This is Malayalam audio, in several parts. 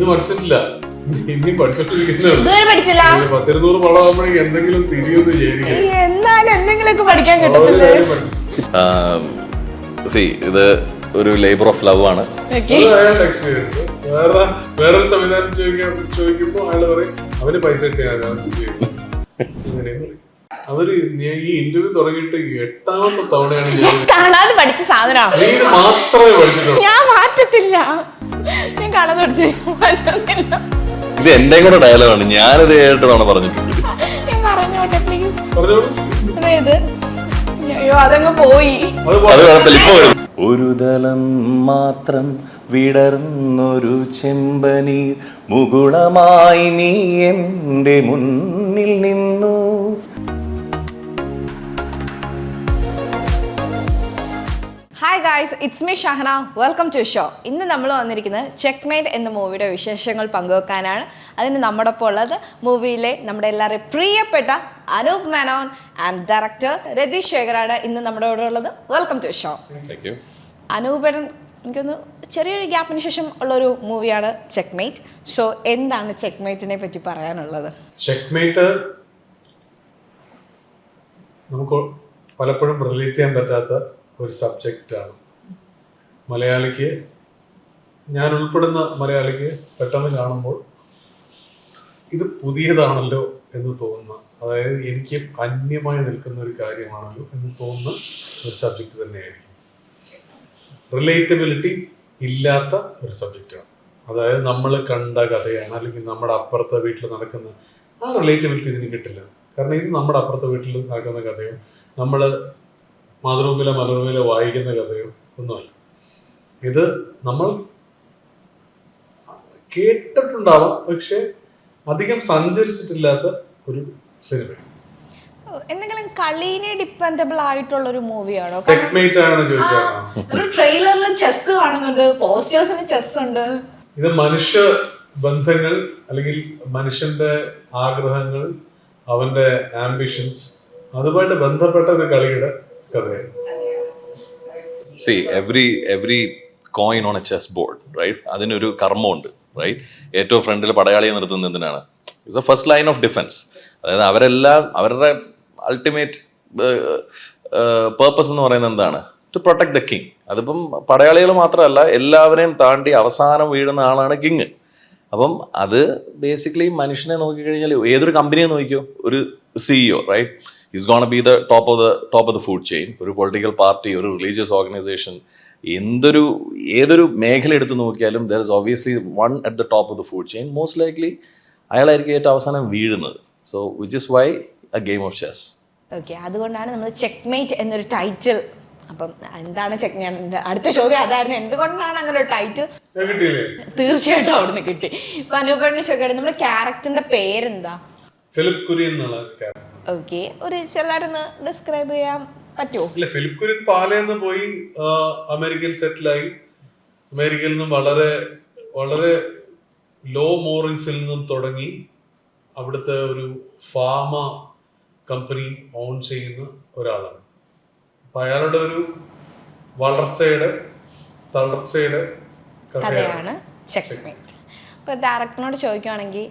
ഇന്ന് പഠിച്ചിട്ടില്ല, ഇനി പഠിച്ചിട്ടിരിക്കുന്നേ പഠിച്ചില്ല. 10-200 പടമാകുമ്പോഴേക്കും എന്തെങ്കിലും തിരിയൊന്ന് ചെയ്യില്ല. എന്നാലും എന്തെങ്കിലുമൊക്കെ പഠിക്കാൻ കിട്ടത്തില്ലേ? ഇത് ഒരു ലേബർ ഓഫ് ലവ് ആണ്. എക്സ്പീരിയൻസ്. വേറൊരു സംവിധാനം ചോദിക്കുമ്പോ അയാൾ പറയും അവന് പൈസ കിട്ടിയാൽ അതൊരു ഈ ഇന്റർവ്യൂ തുടങ്ങിയിട്ട് 8ാമത്തെ തവണയാണ് കാണാതെ പഠിച്ച സാധനമാണ്. മാത്രമേ പഠിച്ചിട്ടുള്ളൂ. ഞാൻ മാറ്റത്തില്ല, ഞാൻ കാണാതെ പഠിച്ചു. ഇത് എന്റെ കൂടെ ഡയലോഗാണ്, ഞാനിത് കേട്ടതാണ് പറഞ്ഞിട്ടുണ്ട്. ഞാൻ പറഞ്ഞോട്ടെ പ്ലീസ്. പറഞ്ഞോളൂ. അതായത് അയ്യോ അതങ്ങ് പോയി. അത് കുഴപ്പമില്ല, ഇപ്പൊ വരും. ഒരു തലം മാത്രം വിടർന്നൊരു ചെമ്പനീർ മുകുളമായി നീ എന്റെ മുന്നിൽ നിന്നു. Hi guys, it's me Shahana. Welcome to show. ഇന്ന് നമ്മൾ വന്നിരിക്കുന്നത് ചെക്ക്മേറ്റ് എന്ന മൂവിയുടെ വിശേഷങ്ങൾ പങ്കുവെക്കാനാണ്. അതിന് നമ്മുടെ ഒപ്പം ഉള്ളത് മൂവിയിലെ നമ്മുടെ എല്ലാവരുടെയും പ്രിയപ്പെട്ട അനൂപ് മേനോൻ ആൻഡ് ഡയറക്ടർ രതീഷ് ശേഖറാണ് ഇന്ന് നമ്മുടെ കൂടെ ഉള്ളത്. Welcome to show. അനൂപേട്ടൻ എനിക്കൊന്ന് ചെറിയൊരു ഗ്യാപ്പിന് ശേഷം ഉള്ളൊരു മൂവിയാണ് ചെക്ക്മേറ്റ്. സോ എന്താണ് ചെക്ക്മേറ്റിനെ പറ്റി പറയാനുള്ളത്? ചെക്ക്മേറ്റ് നമുക്ക് പലപ്പോഴും റിലേറ്റ് ചെയ്യാൻ പറ്റാത്ത ഒരു സബ്ജക്റ്റാണ്. മലയാളിക്ക്, ഞാൻ ഉൾപ്പെടുന്ന മലയാളിക്ക് പെട്ടെന്ന് കാണുമ്പോൾ ഇത് പുതിയതാണല്ലോ എന്ന് തോന്നുന്ന, അതായത് എനിക്ക് അന്യമായി നിൽക്കുന്ന ഒരു കാര്യമാണല്ലോ എന്ന് തോന്നുന്ന ഒരു സബ്ജക്റ്റ് തന്നെയായിരിക്കും. റിലേറ്റബിലിറ്റി ഇല്ലാത്ത ഒരു സബ്ജക്റ്റാണ്. അതായത് നമ്മൾ കണ്ട കഥയാണ്, അല്ലെങ്കിൽ നമ്മുടെ അപ്പുറത്തെ വീട്ടിൽ നടക്കുന്ന ആ റിലേറ്റബിലിറ്റി ഇതിന് കിട്ടില്ല. കാരണം ഇത് നമ്മുടെ അപ്പുറത്തെ വീട്ടിൽ നടക്കുന്ന കഥയോ നമ്മൾ മാതൃഭൂമിയിലെ മനോരമയിലെ വായിക്കുന്ന കഥയോ ഒന്നുമല്ല. ഇത് നമ്മൾ കേട്ടിട്ടുണ്ടാവാം, പക്ഷെ അധികം സഞ്ചരിച്ചിട്ടില്ലാത്ത ഒരു സിനിമയാണ്. എന്തെങ്കിലും കളീനെ ഡിപ്പെൻഡബിൾ ആയിട്ടുള്ള ഒരു മൂവിയാണോ? ട്രെയിലറിലും ചെസ് കാണുന്നുണ്ട്, പോസ്റ്റേഴ്സിന് ചെസ് ഉണ്ട്. ഇത് മനുഷ്യ ബന്ധങ്ങൾ, അല്ലെങ്കിൽ മനുഷ്യന്റെ ആഗ്രഹങ്ങൾ, അവന്റെ ആംബിഷൻസ്, അതുമായിട്ട് ബന്ധപ്പെട്ട ഒരു കളിയുടെ കഥയാണ്. See, every coin on a chess board, right? അതിനൊരു കർമ്മമുണ്ട്, റൈറ്റ്? ഏറ്റവും ഫ്രണ്ടിൽ പടയാളിയെ നിർത്തുന്നത് എന്തിനാണ്? It's a first line of defence. അതായത് അവരെല്ലാം അവരുടെ അൾട്ടിമേറ്റ് പേർപ്പസ് എന്ന് പറയുന്നത് എന്താണ്? To protect the king. അതിപ്പം പടയാളികൾ മാത്രമല്ല, എല്ലാവരെയും താണ്ടി അവസാനം വീഴുന്ന ആളാണ് കിങ്. അപ്പം അത് ബേസിക്കലി മനുഷ്യനെ നോക്കിക്കഴിഞ്ഞാൽ ഏതൊരു കമ്പനിയെ നോക്കിയോ, ഒരു CEO, right? Is gonna be the top of the food chain. ഒരു പൊളിറ്റിക്കൽ പാർട്ടി, ഒരു റിലീജിയസ് ഓർഗനൈസേഷൻ, ഏതൊരു മേഖല എടുത്ത് നോക്കിയാലും there is obviously one at the top of the food chain. Most likely അയാളായിരിക്കും ഏറ്റവും അവസാനം വീഴുന്നത്. So which is why a game of chess. Okay, അതുകൊണ്ടാണ് നമ്മൾ ചെക്ക്മേറ്റ് എന്നൊരു ടൈറ്റിൽ. അപ്പം എന്താണ് ചെക്ക്മേറ്റ്? അടുത്ത ചോദ്യം അതായിരുന്നു, എന്തുകൊണ്ടാണ് അങ്ങനെ ഒരു ടൈറ്റിൽ? തീർച്ചയായിട്ടും അവിടുന്ന് കിട്ടി. ഇപ്പൊ അനൂപേട്ടനെ ചോദിക്കട്ടെ, നമ്മുടെ ക്യാരക്ടറിന്റെ പേരെന്താ? ഫിലിപ്പ് കുര്യൻ എന്നുള്ള ക്യാരക്ടർ. ഓക്കെ, ഒരു ചെറുതായിട്ടൊന്ന് ഡിസ്ക്രൈബ് ചെയ്യാൻ പറ്റുമോ? ഇല്ല, ഫിലിപ്പ് കുര്യൻ പാലയെന്ന് പോയി അമേരിക്കയിൽ സെറ്റിലായി. അമേരിക്കയിൽ നിന്നും വളരെ വളരെ ലോ മോറിങ്സിൽ നിന്നും തുടങ്ങി അവിടുത്തെ ഒരു ഫാമ കമ്പനി ഓൺ ചെയ്യുന്ന ഒരാളാണ്. അപ്പൊ അയാളുടെ ഒരു വളർച്ചയുടെ തളർച്ചയുടെ കഥയാണ് ചെക്ക്മേറ്റ്. ഇപ്പൊ ഡയറക്ടറിനോട് ചോദിക്കുകയാണെങ്കിൽ,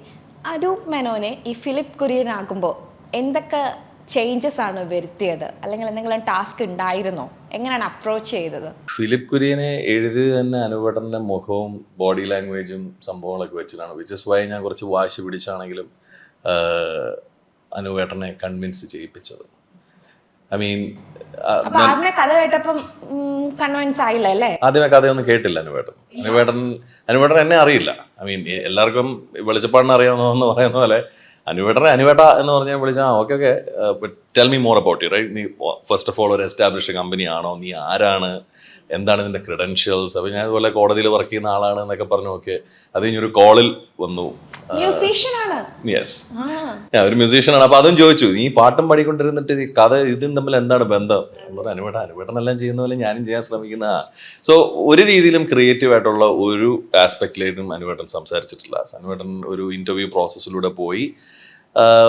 അനൂപ് മേനോനെ ഈ ഫിലിപ്പ് കുര്യൻ ആകുമ്പോൾ എന്തൊക്കെ ചേഞ്ചസ് ആണ് വരുത്തിയത്, അല്ലെങ്കിൽ എന്തെങ്കിലും ടാസ്ക് ഉണ്ടായിരുന്നോ? എങ്ങനെയാണ് അപ്രോച്ച് ചെയ്തത്? ഫിലിപ്പ് കുര്യനെ എഴുതിയത് തന്നെ അനുപേട്ടൻ്റെ മുഖവും ബോഡി ലാംഗ്വേജും സംഭവങ്ങളൊക്കെ വെച്ചിട്ടാണ്. വിച്ച് ഇസ് വൈ ഞാൻ കുറച്ച് വാശി പിടിച്ചാണെങ്കിലും അനുപേട്ടനെ കൺവിൻസ് ചെയ്യിപ്പിച്ചത്. ഐ മീൻ, കഥ കേട്ടപ്പം കൺവിൻസ് ആയില്ല അല്ലേ? ആദ്യമേ കഥയൊന്നും കേട്ടില്ല അനുപേട്ടൻ എന്നെ അറിയില്ല. ഐ മീൻ, എല്ലാവർക്കും വെളിച്ചപ്പാടിനെ അറിയാവുന്നതെന്ന് പറയുന്ന പോലെ അനുപേട്ട എന്ന് പറഞ്ഞാൽ വിളിച്ചാൽ okay tell me more about you, right? നീ ഫസ്റ്റ് ഓഫ് ഓൾ ഒരു എസ്റ്റാബ്ലിഷ്ഡ് കമ്പനി ആണോ? നീ ആരാണ്? എന്താണ് ഇതിൻ്റെ ക്രെഡൻഷ്യൽസ്? അപ്പോൾ ഞാൻ ഇതുപോലെ കോടതിയിൽ വർക്ക് ചെയ്യുന്ന ആളാണ് എന്നൊക്കെ പറഞ്ഞു. ഓക്കെ, അത് കഴിഞ്ഞൊരു കോളിൽ വന്നു. യെസ്, ഞാൻ ഒരു മ്യൂസീഷ്യനാണ്. അപ്പോൾ അതും ചോദിച്ചു, നീ പാട്ടും പാടിക്കൊണ്ടിരുന്നിട്ട് ഈ കഥ ഇതും തമ്മിൽ എന്താണ് ബന്ധം? അനുപേട്ടനെല്ലാം ചെയ്യുന്ന പോലെ ഞാനും ചെയ്യാൻ ശ്രമിക്കുന്ന. സോ ഒരു രീതിയിലും ക്രിയേറ്റീവ് ആയിട്ടുള്ള ഒരു ആസ്പെക്റ്റിലായിട്ടും അനുപേട്ടൻ സംസാരിച്ചിട്ടില്ല. അനുപേട്ടൻ ഒരു ഇൻ്റർവ്യൂ പ്രോസസ്സിലൂടെ പോയി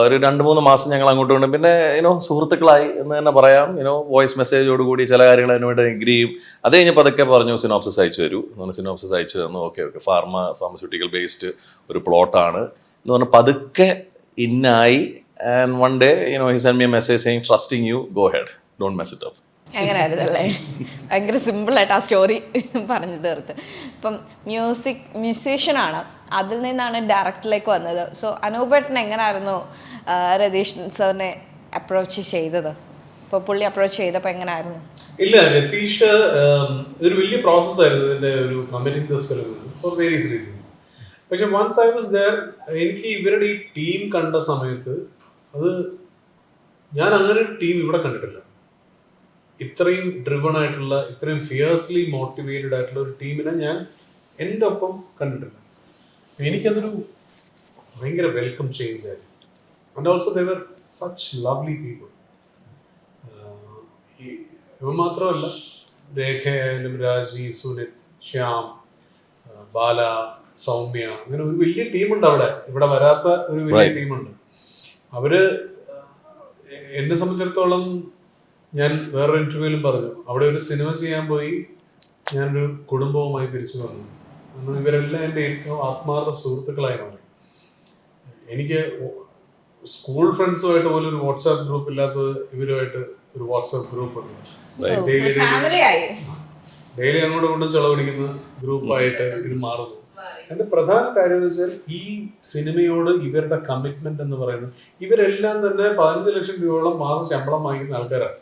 ഒരു 2-3 മാസം ഞങ്ങൾ അങ്ങോട്ടും ഇങ്ങോട്ടും പിന്നെ സുഹൃത്തുക്കളായി എന്ന് തന്നെ പറയാം. വോയിസ് മെസ്സേജോട് കൂടി ചില കാര്യങ്ങൾ അതിനുവേണ്ടി എഗ്രി ചെയ്യും. അത് കഴിഞ്ഞപ്പോൾ അതൊക്കെ പറഞ്ഞു സിനോപ്സിസ് അയച്ചു തരൂ എന്ന് പറഞ്ഞ് സിനോപ്സിസ് അയച്ചു തന്നു. ഓക്കെ ഫാർമസ്യൂട്ടിക്കൽ ബേസ്ഡ് ഒരു പ്ലോട്ടാണ് എന്ന് പറഞ്ഞാൽ പതുക്കെ ഇന്നായി. And one day he send me a message saying trusting you, go ahead, don't mess it up. അങ്ങനെയായിരുന്നല്ലേ? ഭയങ്കര സിമ്പിളായിട്ട് ആ സ്റ്റോറി പറഞ്ഞു തീർത്ത്. ഇപ്പം മ്യൂസീഷ്യനാണ്, അതിൽ നിന്നാണ് ഡയറക്ടറിലേക്ക് വന്നത്. സോ അനൂപേട്ടൻ എങ്ങനെയായിരുന്നു രതീഷ് സാറിനെ അപ്രോച്ച് ചെയ്തത്? ഇപ്പോൾ പുള്ളി അപ്രോച്ച് ചെയ്തപ്പോൾ എങ്ങനെയായിരുന്നു? ഇല്ല, രതീഷ് ഇതൊരു വലിയ പ്രോസസ്സായിരുന്നു ഇതിൻ്റെ ഒരു committing this film for various reasons. പക്ഷെ വൺസ് ഐ വാസ് ദെയർ, എനിക്ക് ഇവരുടെ ഈ ടീം കണ്ട സമയത്ത് അത് ഞാൻ അങ്ങനെ ഒരു ടീം ഇവിടെ കണ്ടിട്ടില്ല. ഇത്രയും ഡ്രിവൺ ആയിട്ടുള്ള, ഇത്രയും ഫിയേഴ്സ്ലി മോട്ടിവേറ്റഡ് ആയിട്ടുള്ള ഒരു ടീമിനെ ഞാൻ എൻ്റെ ഒപ്പം കണ്ടിട്ടില്ല. എനിക്കതൊരു ഭയങ്കര വെൽക്കം ചേഞ്ച് ആയിരുന്നു. And also they were such lovely people. ഇവ മാത്രമല്ല, രേഖയായാലും രാജി, സുനിത്, ശ്യാം, ബാല, സൗമ്യ, അങ്ങനെ ഒരു വലിയ ടീമുണ്ട് അവിടെ. ഇവിടെ വരാത്ത ഒരു വലിയ ടീമുണ്ട്. അവര് എന്നെ സംബന്ധിച്ചിടത്തോളം, ഞാൻ വേറൊരു ഇന്റർവ്യൂവിലും പറഞ്ഞു, അവിടെ ഒരു സിനിമ ചെയ്യാൻ പോയി ഞാനൊരു കുടുംബവുമായി തിരിച്ചു വന്നു. ഇവരെല്ലാം എൻ്റെ ഏറ്റവും ആത്മാർത്ഥ സുഹൃത്തുക്കളായി മാറി. എനിക്ക് സ്കൂൾ ഫ്രണ്ട്സുമായിട്ട് പോലും ഒരു വാട്സാപ്പ് ഗ്രൂപ്പ് ഇല്ലാത്തത് ഇവരുമായിട്ട് ഒരു വാട്സാപ്പ് ഗ്രൂപ്പ് ഉണ്ട്. ഡെയിലി അങ്ങോട്ട് കൊണ്ടും ചെലവഴിക്കുന്ന ഗ്രൂപ്പായിട്ട് ഇത് മാറുന്നു. അതിന്റെ പ്രധാന കാര്യം എന്ന് വെച്ചാൽ ഈ സിനിമയോട് ഇവരുടെ കമ്മിറ്റ്മെന്റ് എന്ന് പറയുന്നത്, ഇവരെല്ലാം തന്നെ 15 ലക്ഷം രൂപയോളം മാസം ശമ്പളം വാങ്ങിക്കുന്ന ആൾക്കാരാണ്.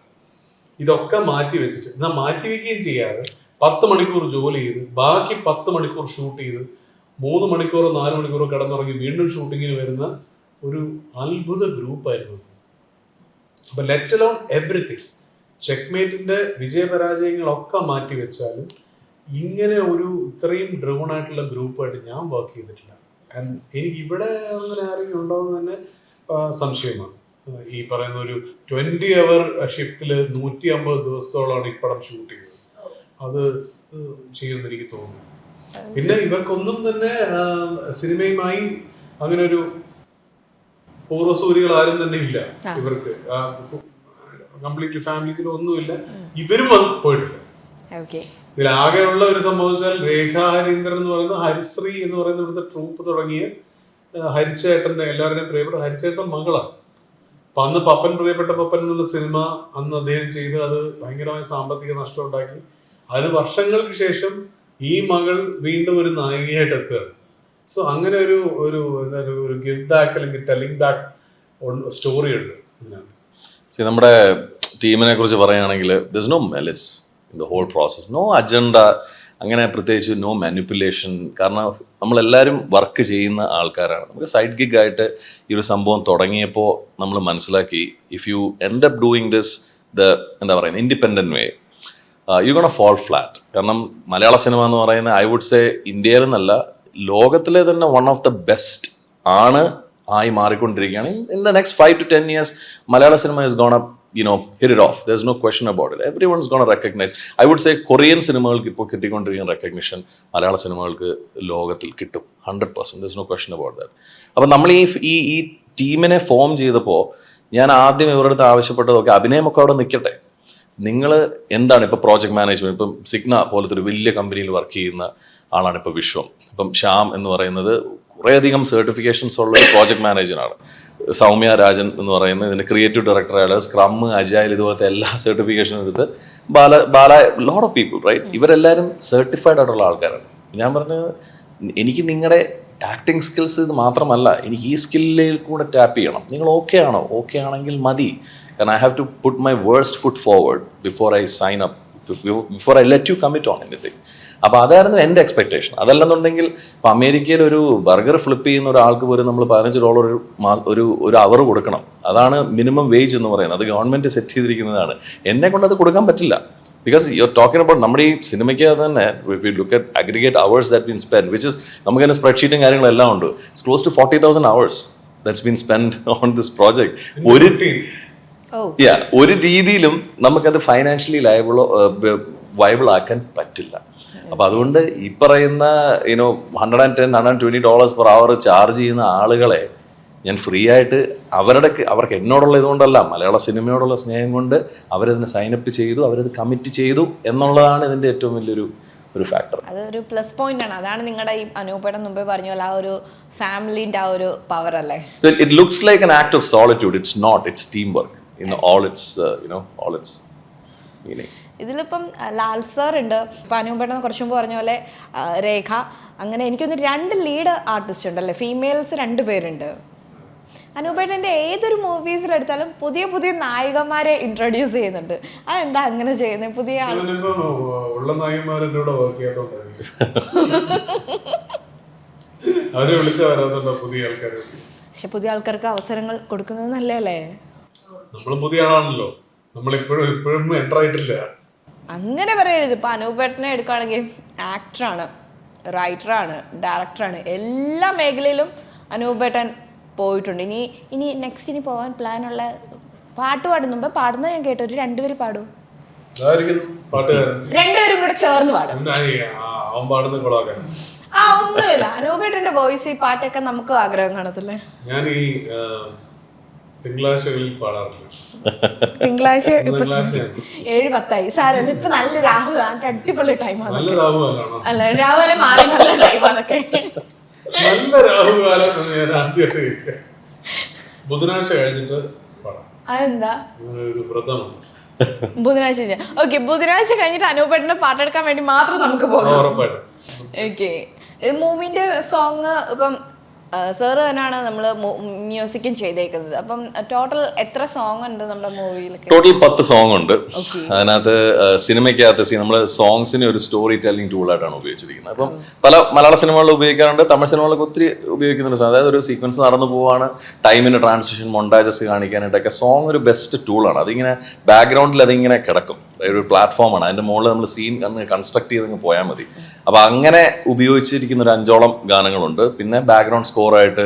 ഇതൊക്കെ മാറ്റി വെച്ചിട്ട്, എന്നാൽ മാറ്റി വെക്കുകയും ചെയ്യാതെ 10 മണിക്കൂർ ജോലി ചെയ്ത് ബാക്കി 10 മണിക്കൂർ ഷൂട്ട് ചെയ്ത് 3 മണിക്കൂറോ 4 മണിക്കൂറോ കിടന്നുറങ്ങി വീണ്ടും ഷൂട്ടിങ്ങിന് വരുന്ന ഒരു അത്ഭുത ഗ്രൂപ്പായിരുന്നു. അപ്പൊ ലെറ്റ് അലോൺ എവറിത്തിങ്, ചെക്ക്മേറ്റിന്റെ വിജയപരാജയങ്ങളൊക്കെ മാറ്റി വെച്ചാലും ഇങ്ങനെ ഒരു ഇത്രയും ഡ്രിവൺ ആയിട്ടുള്ള ഗ്രൂപ്പായിട്ട് ഞാൻ വർക്ക് ചെയ്തിട്ടില്ല. ആൻഡ് എനിക്ക് ഇവിടെ അങ്ങനെ ആരെങ്കിലും ഉണ്ടാവുന്ന തന്നെ സംശയമാണ്. ഈ പറയുന്ന ഒരു 20 അവർ ഷിഫ്റ്റില് 150 ദിവസത്തോളമാണ് ഈ പടം ഷൂട്ട് ചെയ്തത്. അത് ചെയ്യുമെന്ന് എനിക്ക് തോന്നുന്നു. പിന്നെ ഇവർക്കൊന്നും തന്നെ സിനിമയുമായി അങ്ങനെ ഒരു പൂർവ്വസൂരികൾ ആരും തന്നെ ഇല്ല. ഇവർക്ക് കംപ്ലീറ്റ് ഫാമിലീസിൽ ഒന്നുമില്ല. ഇവരും അത് പോയിട്ടില്ല. ഇതിലാകെയുള്ള ഒരു സംഭവം വെച്ചാൽ രേഖ ഹരീന്ദ്രൻ എന്ന് പറയുന്ന ഹരിശ്രീ എന്ന് പറയുന്ന ഇവിടുത്തെ ട്രൂപ്പ് തുടങ്ങിയ ഹരിച്ചേട്ടന്റെ, എല്ലാവരുടെയും പ്രിയപ്പെട്ട ഹരിച്ചേട്ടൻ മകളാണ്. അപ്പൊ അന്ന് പപ്പൻ, പ്രിയപ്പെട്ട പപ്പൻ എന്നുള്ള സിനിമ അന്ന് അദ്ദേഹം ചെയ്ത് അത് ഭയങ്കരമായ സാമ്പത്തിക നഷ്ടം ഉണ്ടാക്കി. അതിന് വർഷങ്ങൾക്ക് ശേഷം ഈ മകൾ വീണ്ടും ഒരു നായികയായിട്ട് എത്തുകയാണ്. സോ അങ്ങനെ ഒരു ഒരു എന്താ ഒരു ഗിവ് ബാക്ക് അല്ലെങ്കിൽ ടെല്ലിംഗ് ബാക്ക് സ്റ്റോറി ഉണ്ട് ഇതിനകത്ത്. നമ്മുടെ ടീമിനെ കുറിച്ച് പറയുകയാണെങ്കിൽ there is no malice in the whole process, no agenda, അങ്ങനെ പ്രത്യേകിച്ച് നോ മാനിപ്പുലേഷൻ. കാരണം നമ്മളെല്ലാവരും വർക്ക് ചെയ്യുന്ന ആൾക്കാരാണ്. നമുക്ക് സൈഡ് ഗിഗ് ആയിട്ട് ഈ ഒരു സംഭവം തുടങ്ങിയപ്പോൾ നമ്മൾ മനസ്സിലാക്കി, if you end up doing this എന്താ പറയുന്നത് independent way, you gonna fall flat. കാരണം മലയാള സിനിമ എന്ന് പറയുന്നത് ഐ വുഡ് സേ ഇന്ത്യയിൽ നിന്നല്ല ലോകത്തിലെ തന്നെ വൺ ഓഫ് ദ ബെസ്റ്റ് ആയി മാറിക്കൊണ്ടിരിക്കുകയാണ്. In the next 5 to 10 years Malayala cinema is gonna hit it off. There's no question about it. Everyone's going to recognize. I would say Korean സിനിമകൾക്ക് ഇപ്പോൾ കിട്ടിക്കൊണ്ടിരിക്കുന്ന റെക്കഗ്നിഷൻ മലയാള സിനിമകൾക്ക് ലോകത്തിൽ കിട്ടും 100%. There's no question about that. അപ്പം നമ്മൾ ഈ ടീമിനെ ഫോം ചെയ്തപ്പോൾ ഞാൻ ആദ്യം ഇവരുടെ അടുത്ത് ആവശ്യപ്പെട്ടത്, ഓക്കെ അഭിനയമൊക്കെ അവിടെ നിൽക്കട്ടെ, നിങ്ങൾ എന്താണ് ഇപ്പോൾ പ്രോജക്ട് മാനേജ്മെന്റ്, ഇപ്പം സിഗ്ന പോലത്തെ ഒരു വലിയ കമ്പനിയിൽ വർക്ക് ചെയ്യുന്ന ആളാണ് ഇപ്പോൾ വിശ്വം. ഇപ്പം ശ്യാം എന്ന് പറയുന്നത് കുറേയധികം സർട്ടിഫിക്കേഷൻസ് ഉള്ള ഒരു പ്രോജക്ട് മാനേജറാണ്. സൗമ്യ രാജൻ എന്ന് പറയുന്നത് ഇതിൻ്റെ ക്രിയേറ്റീവ് ഡയറക്ടറായ സ്ക്രം, അജൈൽ, ഇതുപോലത്തെ എല്ലാ സർട്ടിഫിക്കേഷനും എടുത്ത് ബാല ലോട്ട് ഓഫ് പീപ്പിൾ റൈറ്റ്, ഇവരെല്ലാവരും സർട്ടിഫൈഡ് ആയിട്ടുള്ള ആൾക്കാരാണ്. ഞാൻ പറഞ്ഞത് എനിക്ക് നിങ്ങളുടെ ആക്ടിങ് സ്കിൽസ് ഇത് മാത്രമല്ല, എനിക്ക് ഈ സ്കില്ലിൽ കൂടെ ടാപ്പ് ചെയ്യണം. നിങ്ങൾ ഓക്കെ ആണോ? ഓക്കെ ആണെങ്കിൽ മതി. കാരണം I have to put my worst foot forward before I sign up, before I let you commit on anything. അപ്പോൾ അതായിരുന്നു എൻ്റെ എക്സ്പെക്ടേഷൻ. അതല്ലെന്നുണ്ടെങ്കിൽ ഇപ്പോൾ അമേരിക്കയിൽ ഒരു ബർഗർ ഫ്ലിപ്പ് ചെയ്യുന്ന ഒരാൾക്ക് പോലും നമ്മൾ $15 ഒരു അവർ കൊടുക്കണം. അതാണ് മിനിമം വേജ് എന്ന് പറയുന്നത്. അത് ഗവൺമെൻറ് സെറ്റ് ചെയ്തിരിക്കുന്നതാണ്. എന്നെ കൊണ്ട് അത് കൊടുക്കാൻ പറ്റില്ല. Because you are talking about നമ്മുടെ ഈ സിനിമയ്ക്ക് തന്നെ if you look at aggregate hours that been spend, which is നമുക്ക് തന്നെ സ്പ്രെഡ്ഷീറ്റും കാര്യങ്ങളെല്ലാം ഉണ്ട്. It's close to 40,000 hours that's been spend on this project. ഒരു രീതിയിലും നമുക്കത് ഫൈനാൻഷ്യലി വയബിൾ ആക്കാൻ പറ്റില്ല. അപ്പൊ അതുകൊണ്ട് ഈ പറയുന്ന $110-120 per hour ചാർജ് ചെയ്യുന്ന ആളുകളെ ഞാൻ ഫ്രീ ആയിട്ട് അവർക്ക് എന്നോടുള്ള ഇതുകൊണ്ടല്ല, മലയാള സിനിമയോടുള്ള സ്നേഹം കൊണ്ട് അവരതിന് സൈനപ്പ് ചെയ്തു, അവരത് കമ്മിറ്റ് ചെയ്തു എന്നുള്ളതാണ് ഇതിൻ്റെ ഏറ്റവും വലിയൊരു ഫാക്ടർ. അതൊരു പ്ലസ് പോയിന്റ് ആണ്. അതാണ് നിങ്ങളുടെ ഈ അനൂപേട്ടൻ മുമ്പേ പറഞ്ഞ പോലെ ആ ഒരു ഫാമിലിന്റെ ആ ഒരു പവർ അല്ലേ. So it looks like an act of solitude. It's not. It's teamwork in all its all its meaning. ഇതിലിപ്പം ലാൽ സാർ ഉണ്ട്, ഇപ്പം അനൂപേട്ടൻ കുറച്ചു മുമ്പ് പറഞ്ഞ പോലെ രേഖ, അങ്ങനെ എനിക്കൊന്ന് 2 ലീഡ് ആർട്ടിസ്റ്റ് ഉണ്ടല്ലേ, ഫീമെയിൽസ് 2 പേരുണ്ട്. അനൂപേട്ടൻ്റെ ഏതൊരു മൂവീസിലെടുത്താലും പുതിയ പുതിയ നായികമാരെ ഇൻട്രൊഡ്യൂസ് ചെയ്യുന്നുണ്ട്. അതെന്താ അങ്ങനെ ചെയ്യുന്നത്? പുതിയ ഉള്ള നായികമാരുടെ കൂടെ വർക്ക് ചെയ്യാത്തോണ്ടായിരിക്കും. അവരെ വിളിച്ച വരാതുണ്ടോ പുതിയ ആൾക്കാർ? പക്ഷെ പുതിയ ആൾക്കാർക്ക് അവസരങ്ങൾ കൊടുക്കുന്നത് നല്ലതല്ലേ? നമ്മളും പുതിയ ആളാണല്ലോ, നമ്മളിപ്പോഴും എൻ്റർ ആയിട്ടില്ല. അങ്ങനെ പറയരുത്. ഇപ്പം അനൂപേട്ടനെ എടുക്കുകയാണെങ്കിൽ ആക്ടറാണ്, റൈറ്ററാണ്, ഡയറക്ടറാണ്, എല്ലാ മേഖലയിലും അനൂപേട്ടൻ പോയിട്ടുണ്ട്. ഇനി നെക്സ്റ്റ് ഇനി പോകാൻ പ്ലാനുള്ള പാട്ട് പാടുന്നുമ്പോ പാടുന്നത് ഞാൻ കേട്ടു. ഒരു 2 പേര് പാടൂ, 2 പേരും കൂടെ ചേർന്ന് പാടും. ഒന്നുമില്ല, അനൂപേട്ടന്റെ വോയിസ് ഈ പാട്ടൊക്കെ നമുക്ക് ആഗ്രഹം കാണത്തില്ലേ? ഞാൻ ഈ തിങ്കളാഴ്ചകളിൽ പാടാറില്ല. തിങ്കളാഴ്ച 7:10 സാരല്ല. ഇപ്പൊ നല്ല രാഹു അടിപൊളി ടൈമാണ്. അല്ല രാവിലെ മാറി നല്ല ടൈമാണൊക്കെ. നല്ല രാഹുകാലം ഞാൻ ആദ്യമായിട്ട് ബുധനാഴ്ച കഴിഞ്ഞിട്ട് പാടാം. അതെന്താ? ഒരു വ്രതമാണ്. ബുധനാഴ്ച. ഓക്കെ, ബുധനാഴ്ച കഴിഞ്ഞിട്ട് അനൂപേട്ടന് പാട്ടെടുക്കാൻ വേണ്ടി മാത്രം നമുക്ക് പോകാം. ഓക്കെ, മൂവിന്റെ സോങ് ഇപ്പം സാറ് തന്നെയാണ് നമ്മൾ മ്യൂസിക്കും ചെയ്തേക്കുന്നത്. അപ്പം ടോട്ടൽ എത്ര സോങ് ഉണ്ട് നമ്മുടെ മൂവിയിൽ? ടോട്ടൽ 10 സോങ് ഉണ്ട്. അതിനകത്ത് സിനിമയ്ക്കകത്ത് നമ്മൾ സോങ്സിനെ ഒരു സ്റ്റോറി ടെല്ലിംഗ് ടൂളായിട്ടാണ് ഉപയോഗിച്ചിരിക്കുന്നത്. അപ്പം പല മലയാള സിനിമകളിൽ ഉപയോഗിക്കാറുണ്ട്, തമിഴ് സിനിമകളിലൊക്കെ ഒത്തിരി ഉപയോഗിക്കുന്നുണ്ട്. അതായത് ഒരു സീക്വൻസ് നടന്നു പോവാണ്, ടൈമിന് ട്രാൻസിഷൻ മൊണ്ടാജസ് കാണിക്കാനായിട്ടൊക്കെ സോങ് ഒരു ബെസ്റ്റ് ടൂളാണ്. അതിങ്ങനെ ബാക്ക്ഗ്രൗണ്ടിൽ അതിങ്ങനെ കിടക്കും, ഒരു പ്ലാറ്റ്ഫോമാണ്. അതിൻ്റെ മുകളിൽ നമ്മൾ സീൻ കൺസ്ട്രക്ട് ചെയ്തങ്ങ് പോയാൽ മതി. അപ്പോൾ അങ്ങനെ ഉപയോഗിച്ചിരിക്കുന്ന ഒരു 5ഓളം ഗാനങ്ങളുണ്ട്. പിന്നെ ബാക്ക്ഗ്രൗണ്ട് സ്കോറായിട്ട്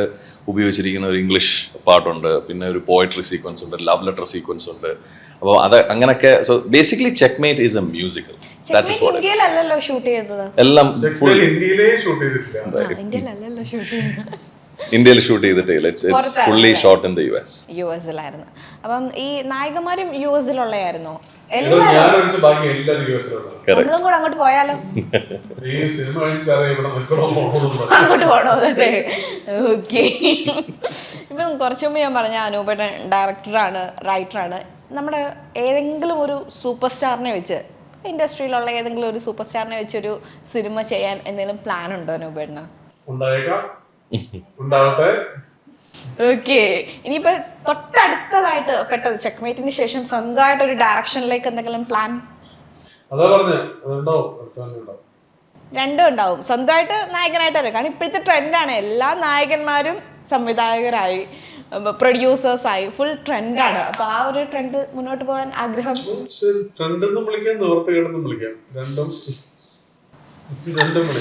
ഉപയോഗിച്ചിരിക്കുന്ന ഒരു ഇംഗ്ലീഷ് പാട്ടുണ്ട്, പിന്നെ ഒരു പോയട്രി സീക്വൻസ് ഉണ്ട്, ലവ് ലെറ്റർ സീക്വൻസ് ഉണ്ട്. അപ്പോൾ അത് അങ്ങനെയൊക്കെ. So basically Checkmate is a musical. That is what ഇന്ത്യയിലല്ലല്ലോ ഷൂട്ട് ചെയ്തത്, എല്ലാം ഫുൾ ഇന്ത്യയിലേ ഷൂട്ട് ചെയ്തിട്ടില്ല. ഇന്ത്യയിലല്ലല്ലോ ഷൂട്ട് ചെയ്തത്, ഇന്ത്യയിൽ ഷൂട്ട് ചെയ്തിട്ടില്ല. It's fully shot in the യുഎസിലായിരുന്നു. അപ്പം ഈ നായകന്മാരും യുഎസിലുള്ളയായിരുന്നോ? നമ്മളും കൂടെ അങ്ങോട്ട് പോയാലോ? അങ്ങോട്ട് പോണോ? ഓക്കെ. ഇപ്പം കുറച്ചു മുമ്പ് ഞാൻ പറഞ്ഞ അനൂപേട്ടൻ ഡയറക്ടറാണ്, റൈറ്ററാണ്. നമ്മുടെ ഏതെങ്കിലും ഒരു സൂപ്പർ സ്റ്റാറിനെ വെച്ച്, ഇൻഡസ്ട്രിയിലുള്ള ഏതെങ്കിലും ഒരു സൂപ്പർ സ്റ്റാറിനെ വെച്ചൊരു സിനിമ ചെയ്യാൻ എന്തെങ്കിലും പ്ലാൻ ഉണ്ടോ അനൂപേട്ടന്? ഉണ്ടാവട്ടെ. ഓക്കെ, ഇനിയിപ്പോ തൊട്ടടുത്തതായിട്ട് പെട്ടത് ചെക്ക്മേറ്റിന് ശേഷം സ്വന്തമായിട്ട് ഒരു ഡയറക്ഷനിലേക്ക് എന്തെങ്കിലും പ്ലാൻ? രണ്ടും ഉണ്ടാവും. സ്വന്തമായിട്ട് നായകനായിട്ടല്ല, കാരണം ഇപ്പോഴത്തെ ട്രെൻഡാണ്, എല്ലാ നായകന്മാരും സംവിധായകരായി, പ്രൊഡ്യൂസേഴ്സായി, ഫുൾ ട്രെൻഡാണ്. അപ്പൊ ആ ഒരു ട്രെൻഡ് മുന്നോട്ട് പോകാൻ ആഗ്രഹം?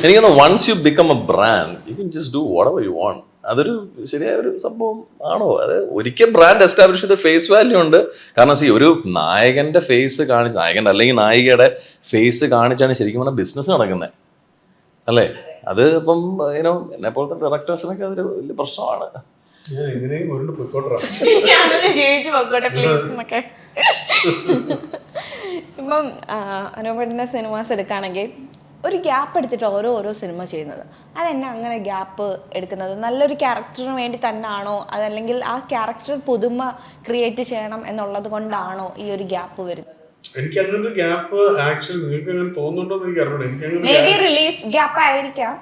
എനിക്കൊന്ന് once you become a brand you can just do whatever you want. അതൊരു ശരിയായ ഒരു സംഭവം ആണോ? അത് ഒരിക്കൽ ബ്രാൻഡ് എസ്റ്റാബ്ലിഷ് ചെയ്ത ഫേസ് വാല്യൂ ഉണ്ട്. കാരണം ഒരു നായകന്റെ ഫേസ് കാണിച്ച്, നായകന്റെ അല്ലെങ്കിൽ നായികയുടെ ഫേസ് കാണിച്ചാണ് ശരിക്കും പറഞ്ഞാൽ ബിസിനസ് നടക്കുന്നത് അല്ലേ? അത് ഇപ്പം എന്നെ പോലത്തെ ഡയറക്ടേഴ്സിനൊക്കെ അതൊരു വലിയ പ്രശ്നമാണ്. ജീവിച്ചു പോക്കോട്ടെ പ്ലീസ് എന്നൊക്കെ. ഇപ്പം അനൂപേട്ടൻ്റെ സിനിമാസ് എടുക്കുകയാണെങ്കിൽ ഒരു ഗ്യാപ്പ് എടുത്തിട്ട് ഓരോ സിനിമ ചെയ്യുന്നത്, അതെന്നെ അങ്ങനെ ഗ്യാപ്പ് എടുക്കുന്നത് നല്ലൊരു ക്യാരക്ടറിന് വേണ്ടി തന്നെയാണോ, അതല്ലെങ്കിൽ ആ ക്യാരക്ടർ പുതുമ ക്രിയേറ്റ് ചെയ്യണം എന്നുള്ളത് കൊണ്ടാണോ ഈ ഒരു ഗ്യാപ്പ് വരുന്നത്? എനിക്ക് അങ്ങനെ ഒരു ഗ്യാപ്പ് ആക്ച്വലി നിങ്ങൾക്ക് അങ്ങനെ തോന്നുന്നുണ്ടോ എന്ന് എനിക്ക് അറിയില്ല. മേ ബി റിലീസ് ഗ്യാപ്പ് ആയിരിക്കാം.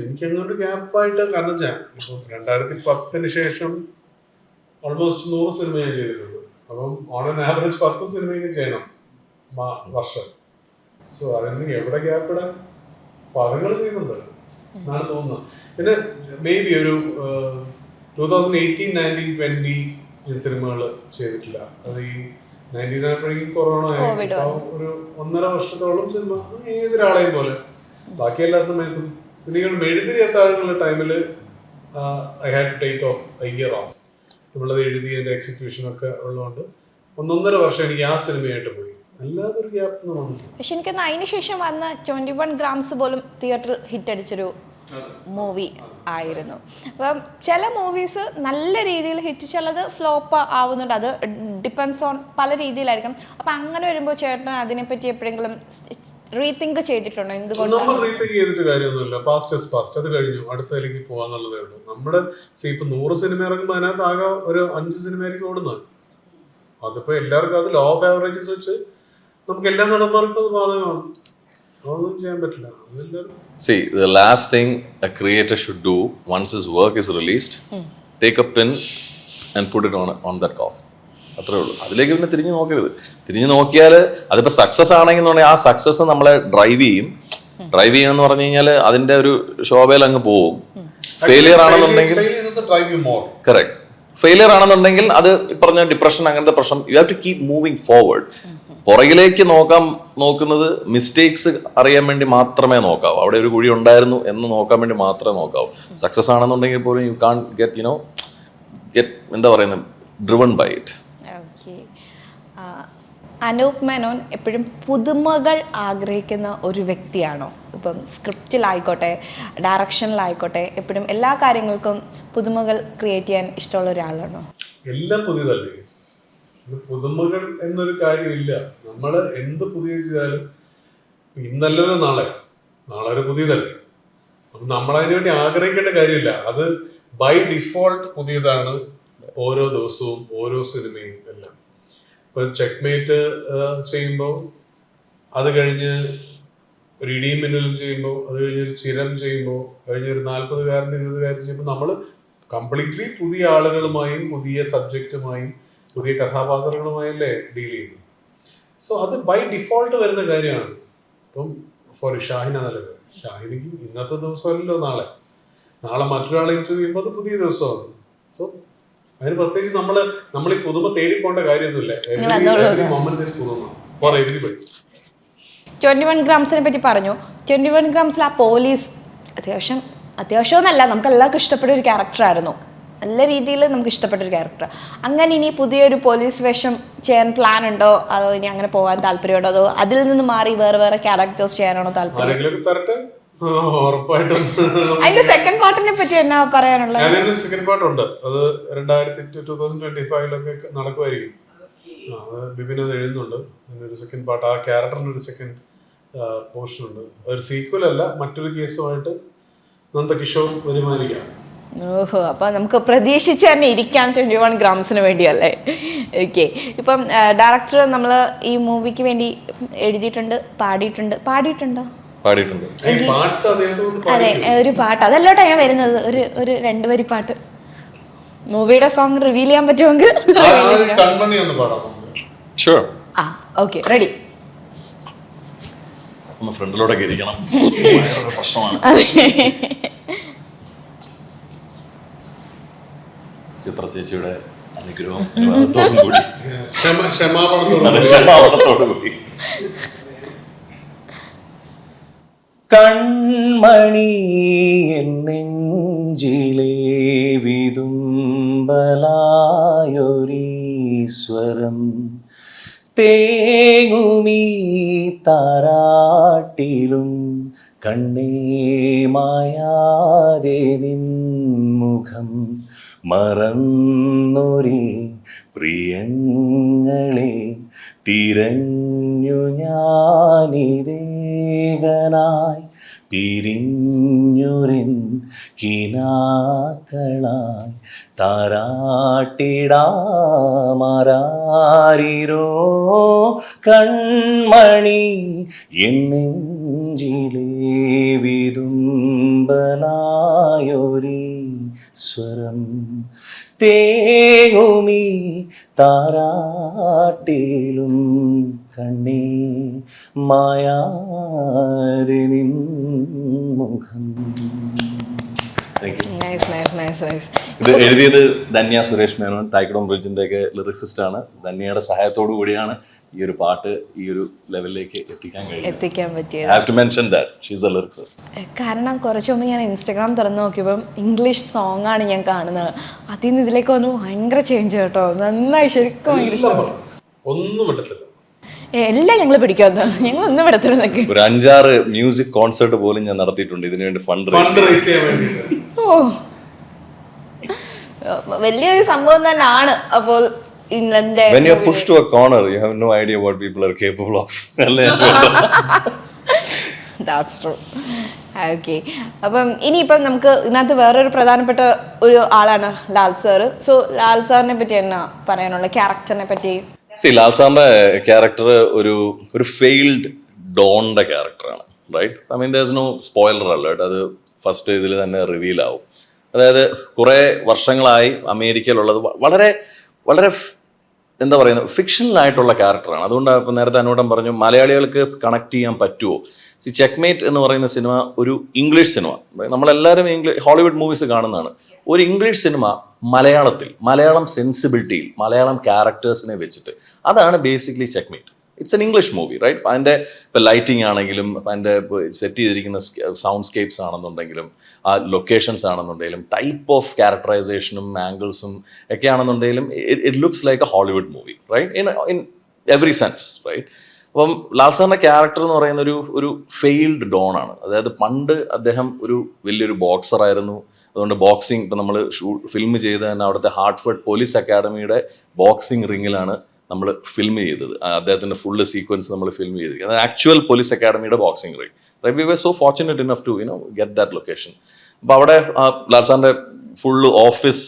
എനിക്ക് അങ്ങനെ ഒരു ഗ്യാപ്പായിട്ട്, കാരണം വെച്ചാൽ ഇപ്പം 2010 ശേഷം ഓൾമോസ്റ്റ് 100 സിനിമ ഞാൻ ചെയ്തിട്ടുണ്ട്. അപ്പം ഓൺ ആൻ ആവറേജ് 10 സിനിമയും ചെയ്യണം വർഷം. സോ അതിന് എവിടെ ഗ്യാപ്പ് ഇടാൻ പദങ്ങൾ ചെയ്യുന്നുണ്ട് എന്നാണ് തോന്നുന്നത്. പിന്നെ മേ ബി ഒരു 2018, 19, 20 സിനിമകൾ ചെയ്തിട്ടില്ല. അത് ഈ 19 കൊറോണ ഒരു 1.5 വർഷത്തോളം സിനിമ ഏതൊരാളെയും പോലെ ബാക്കി എല്ലാ സമയത്തും. പിന്നെ എഴുതിരി എത്താനുള്ള ടൈമിൽ I had to take off a year off. നമ്മളത് എഴുതിയതിൻ്റെ എക്സിക്യൂഷനൊക്കെ ഉള്ളതുകൊണ്ട് 1.5 വർഷം എനിക്ക് ആ സിനിമയായിട്ട് പോയി. അല്ലാതെ ഒരു ഗ്യാപ്പ് ഒന്നും വന്നില്ല. പക്ഷെ എനിക്കൊന്ന് അതിന് ശേഷം വന്ന 21 ഗ്രാംസ് പോലും തിയേറ്റർ ഹിറ്റ് അടിച്ചൊരു മൂവി ആയിരുന്നു. അപ്പം ചില മൂവീസ് നല്ല രീതിയിൽ ഹിറ്റ്, ചിലത് ഫ്ലോപ്പ് ആവുന്നുണ്ട്. അത് ഡിപ്പെൻസ് ഓൺ പല രീതിയിലായിരിക്കും. അപ്പം അങ്ങനെ വരുമ്പോൾ ചേട്ടൻ അതിനെപ്പറ്റി എപ്പോഴെങ്കിലും റീതിങ്ക് ചെയ്തിട്ടുണ്ടോ? എന്തുകൊണ്ട് നമ്മൾ റീതിങ്ക് ചെയ്തിട്ട് കാര്യമൊന്നുമില്ല. പാസ്റ്റ് ഇസ് പാസ്റ്റ്, അത് കഴിഞ്ഞു, അടുത്തതിലേക്ക് പോകാന്നുള്ളതേ ഉള്ളൂ. നമ്മുടെ ഇപ്പൊ 100 സിനിമ ഇറങ്ങുമ്പോൾ അതിനകത്ത് ആകെ ഒരു 5 സിനിമയായിരിക്കും ഓടുന്നത്. അതിപ്പോ എല്ലാവർക്കും അത് ലോ ഓഫ് ആവറേജസ് വെച്ച് നമുക്ക് എല്ലാം നടന്മാർക്കും അത് ബാധകമാണ്. അതൊന്നും ചെയ്യാൻ പറ്റില്ല. See, the last thing a creator should do once his work is released, take a pin and put it on that coffin. അത്രേ ഉള്ളൂ. അതിലേക്ക് പിന്നെ തിരിഞ്ഞു നോക്കരുത്. തിരിഞ്ഞു നോക്കിയാൽ അതിപ്പോ സക്സസ് ആണെങ്കിൽ ആ സക്സസ് നമ്മളെ ഡ്രൈവ് ചെയ്യണമെന്ന് പറഞ്ഞു കഴിഞ്ഞാൽ അതിന്റെ ഒരു ശോഭയിൽ അങ്ങ് പോവും. ഫെയിലിയർ ആണെന്നുണ്ടെങ്കിൽ കറക്റ്റ്, ഫെയിലിയർ ആണെന്നുണ്ടെങ്കിൽ അത് പറഞ്ഞ ഡിപ്രഷൻ അങ്ങനത്തെ പ്രശ്നം. You have to keep moving forward. പുറകിലേക്ക് നോക്കുന്നത് മിസ്റ്റേക്സ് അറിയാൻ വേണ്ടി മാത്രമേ നോക്കാവൂ. അവിടെ ഒരു കുഴി ഉണ്ടായിരുന്നു എന്ന് നോക്കാൻ വേണ്ടി മാത്രമേ നോക്കാവൂ. സക്സസ് ആണെന്നുണ്ടെങ്കിൽ പോലും യു കാൺ ഗെറ്റ് എന്താ പറയുന്നത്, driven by it. Okay. Anoop Menon എപ്പോഴും പുതുമകൾ ആഗ്രഹിക്കുന്ന ഒരു വ്യക്തിയാണോ? ഇപ്പം സ്ക്രിപ്റ്റിലായിക്കോട്ടെ, ഡയറക്ഷനിലായിക്കോട്ടെ, എപ്പോഴും എല്ലാ കാര്യങ്ങൾക്കും പുതുമകൾ ക്രിയേറ്റ് ചെയ്യാൻ ഇഷ്ടമുള്ള ഒരാളാണോ? എല്ലാം പുതിയതല്ലേ, പുതുമകൾ എന്നൊരു കാര്യമില്ല. നമ്മൾ എന്ത് പുതിയ ചെയ്താലും ഇന്നല്ലല്ലോ നാളെ ഒരു പുതിയതല്ലേ. അപ്പം നമ്മളതിനു വേണ്ടി ആഗ്രഹിക്കേണ്ട കാര്യമില്ല. അത് ബൈ ഡിഫോൾട്ട് പുതിയതാണ് ഓരോ ദിവസവും, ഓരോ സിനിമയും എല്ലാം. ഇപ്പൊ ചെക്ക്മേറ്റ് ചെയ്യുമ്പോൾ, അത് കഴിഞ്ഞ് ഒരു ഇടിയും മിന്നലും ചെയ്യുമ്പോൾ, അത് കഴിഞ്ഞൊരു ചിരം ചെയ്യുമ്പോൾ, കഴിഞ്ഞൊരു 40-കാരൻ്റെ 20-കാരൻ ചെയ്യുമ്പോൾ നമ്മൾ കംപ്ലീറ്റ്ലി പുതിയ ആളുകളുമായും പുതിയ സബ്ജക്റ്റുമായും പുതിയ കഥാപാത്രങ്ങളുമായല്ലേ ഡീൽ ചെയ്യുന്നത്. സോ അത് ബൈ ഡിഫോൾട്ട് വരുന്ന കാര്യമാണ്. ഇപ്പം ഫോർ ഷാഹിന നല്ലത്, ഷാഹിനിക്ക് ഇന്നത്തെ ദിവസമല്ലല്ലോ നാളെ മറ്റൊരാളെ ഇന്റർവ്യൂ ചെയ്യുമ്പോൾ അത് പുതിയ ദിവസമാണ്. സോ അതിന് പ്രത്യേകിച്ച് നമ്മൾ ഈ പുതുമ തേടിപ്പോണ്ട കാര്യമൊന്നുമില്ല. 21 ഗ്രാംസിനെ പറ്റി പറഞ്ഞു. 21 ഗ്രാംസിൽ ആ പോലീസ് അത്യാവശ്യമൊന്നല്ല, നമുക്ക് എല്ലാവർക്കും ഇഷ്ടപ്പെട്ട ഒരു ക്യാരക്ടറായിരുന്നു. നല്ല രീതിയിൽ നമുക്ക് ഇഷ്ടപ്പെട്ട ഒരു ക്യാരക്ടർ. അങ്ങനെ ഇനി പുതിയൊരു പോലീസ് വേഷം ചെയ്യാൻ പ്ലാൻ ഉണ്ടോ? അതോ ഇനി അങ്ങനെ പോകാൻ താല്പര്യമുണ്ടോ? അതോ അതിൽ നിന്ന് മാറി വേറെ ക്യാരക്ടേഴ്സ് ചെയ്യാനാണോ താല്പര്യം? അതിന്റെ സെക്കൻഡ് പാർട്ടിനെ പറ്റി എന്നാ പറയാനുള്ളത്? സെക്കൻഡ് പാർട്ട് ഉണ്ട്. അത് 2025 നടക്കുമായിരിക്കും. ബിബിൻ അത് എഴുതുന്നുണ്ട്. ഒരു സെക്കൻഡ് പാർട്ട്, ആ ക്യാരക്ടറിന് ഒരു സെക്കൻഡ് പോർഷൻ ഉണ്ട്. ഒരു സീക്വൽ അല്ല, മറ്റൊരു കേസുമായിട്ട് നന്ദകിഷോർ വരുമാനിക്കാം. ഓഹോ, അപ്പോൾ നമുക്ക് പ്രതീക്ഷിച്ച് തന്നെ ഇരിക്കാം 21 ഗ്രാംസിന് വേണ്ടിയല്ലേ? ഓക്കെ. ഇപ്പം ഡയറക്ടർ നമ്മൾ ഈ മൂവിക്ക് വേണ്ടി എഴുതിയിട്ടുണ്ട്, പാടിയിട്ടുണ്ടോ? അതെ, ഒരു പാട്ട്. അതല്ലോട്ടാ ഞാൻ വരുന്നത്. ഒരു 2 വരി പാട്ട്, മൂവിയുടെ സോങ് റിവീൽ ചെയ്യാൻ പറ്റുമെങ്കിൽ. ആ ഓക്കെ, റെഡി. ഫ്രണ്ടിലോട്ടൊക്കെ ഇരിക്കണം, പ്രശ്നമാണ്. ചിത്ര ചേച്ചിയുടെ അനുഗ്രഹവും ക്ഷമാപണത്തോടു കൂടി. കൺമണി നെഞ്ചിലേ വിതുമ്പലായൊരീശ്വരം തേങ്ങുമീ താരാട്ടിലും കണ്ണേ മായാതെ നിൻമുഖം മറന്നൊരേ പ്രിയങ്ങളെ തിരഞ്ഞു ഞാനിതേകനായി പിരിഞ്ഞൊരിൻ കിനാക്കളായി താരാട്ടിടാമാരാരിരോ കൺമണി എന്നെഞ്ചിലേ വിതുമ്പലായൊരീ സ്വരം തേങ്ങുമീ താരാട്ടിലും കണ്ണേ മായാതെ നിൻമുഖം. ഇത് എഴുതിയത് ധന്യ സുരേഷ് മേനോൻ, തായ്ക്കടം ബ്രിഡ്ജിന്റെ ഒക്കെ ലിറിക്സിസ്റ്റ് ആണ്. ധന്യയുടെ സഹായത്തോടു കൂടിയാണ് ഈ ഒരു പാട്ട് ഈ ഒരു ലെവലിലേക്ക് എത്തിക്കാൻ പറ്റിയത്. കാരണം കുറച്ച് മുമ്പ് ഞാൻ ഇൻസ്റ്റാഗ്രാം തുറന്നു നോക്കിയപ്പം ഇംഗ്ലീഷ് സോങ് ആണ് ഞാൻ കാണുന്നത്. അതിൽ നിന്ന് ഇതിലേക്ക് വന്നു ഭയങ്കര ചേഞ്ച് കേട്ടോ. നന്നായി, ശരിക്കും ഭയങ്കര ഇഷ്ടമാണ്. ഒന്നും പറ്റത്തില്ല. എല്ലാം ഞങ്ങൾ പിടിക്കാത്ത ഞങ്ങൾ ഒന്നും വിടത്തില്ലെന്നൊക്കെ. ഒരു 5-6 മ്യൂസിക് കോൺസേർട്ട് പോലും ഞാൻ നടത്തിയിട്ടുണ്ട് ഇതിനു വേണ്ടി ഫണ്ട് റൈസ് ചെയ്യാൻ വേണ്ടിയിട്ട്. ഓ വലിയൊരു സംഭവം തന്നെയാണ്. അപ്പോൾ ഇന്നത്തെ when you're pushed to a corner you have no idea what people are capable of. അല്ലേ? That's true. ഓക്കെ, അപ്പം ഇനിയിപ്പം നമുക്ക് ഇതിനകത്ത് വേറൊരു പ്രധാനപ്പെട്ട ഒരു ആളാണ് ലാൽ സാറ്. സോ ലാൽ സാറിനെ പറ്റി എന്നാ പറയാനുള്ള, ക്യാരക്ടറിനെ പറ്റി? ലാൽ സാറിന്റെ ക്യാരക്ടർ ഒരു ഫെയിൽഡ് ഡോണിന്റെ ക്യാരക്ടറാണ്, right? I mean there's no spoiler alert, അത് ഫസ്റ്റ് ഇതിൽ തന്നെ റിവീൽ ആവും. അതായത് കുറേ വർഷങ്ങളായി അമേരിക്കയിലുള്ളത് വളരെ വളരെ എന്താ പറയുന്നത് ഫിക്ഷണലായിട്ടുള്ള ക്യാരക്ടറാണ്. അതുകൊണ്ടാണ് ഇപ്പം നേരത്തെ അനൂടം പറഞ്ഞു മലയാളികൾക്ക് കണക്ട് ചെയ്യാൻ പറ്റുമോ. ചെക്ക്മേറ്റ് എന്ന് പറയുന്ന സിനിമ ഒരു ഇംഗ്ലീഷ് സിനിമ, നമ്മളെല്ലാവരും ഹോളിവുഡ് മൂവീസ് കാണുന്നതാണ്. ഒരു ഇംഗ്ലീഷ് സിനിമ മലയാളം സെൻസിബിലിറ്റിയിൽ മലയാളം ക്യാരക്ടേഴ്സിനെ വെച്ചിട്ട്, അതാണ് basically checkmate. It's an English movie, right? അതിൻ്റെ ഇപ്പോൾ ലൈറ്റിംഗ് ആണെങ്കിലും അതിൻ്റെ സെറ്റ് ചെയ്തിരിക്കുന്ന സൗണ്ട് സ്കേപ്സ് ആണെന്നുണ്ടെങ്കിലും ആ ലൊക്കേഷൻസ് ആണെന്നുണ്ടെങ്കിലും ടൈപ്പ് ഓഫ് ക്യാരക്ടറൈസേഷനും ആംഗിൾസും ഒക്കെ ആണെന്നുണ്ടെങ്കിലും it looks like a Hollywood movie, right? In every sense, right? അപ്പം ലാൽ സാറിൻ്റെ ക്യാരക്ടർ എന്ന് പറയുന്ന ഒരു ഫെയിൽഡ് ഡോൺ ആണ്. അതായത് പണ്ട് അദ്ദേഹം ഒരു വലിയൊരു ബോക്സറായിരുന്നു. അതുകൊണ്ട് ബോക്സിങ് ഇപ്പം നമ്മൾ ഫിലിം ചെയ്ത് തന്നെ അവിടുത്തെ ഹാർട്ട്ഫോർഡ് പോലീസ് അക്കാഡമിയുടെ ബോക്സിംഗ് റിങ്ങിലാണ് നമ്മൾ ഫിലിം ചെയ്തത്. അദ്ദേഹത്തിൻ്റെ ഫുള്ള് സീക്വൻസ് നമ്മൾ ഫിലിം ചെയ്തിരിക്കുന്നത് ആക്ച്വൽ പോലീസ് അക്കാഡമിയുടെ boxing ring. We were so fortunate enough to get that location. അപ്പോൾ അവിടെ ലാൽ സാറിൻ്റെ ഫുള്ള് ഓഫീസ്,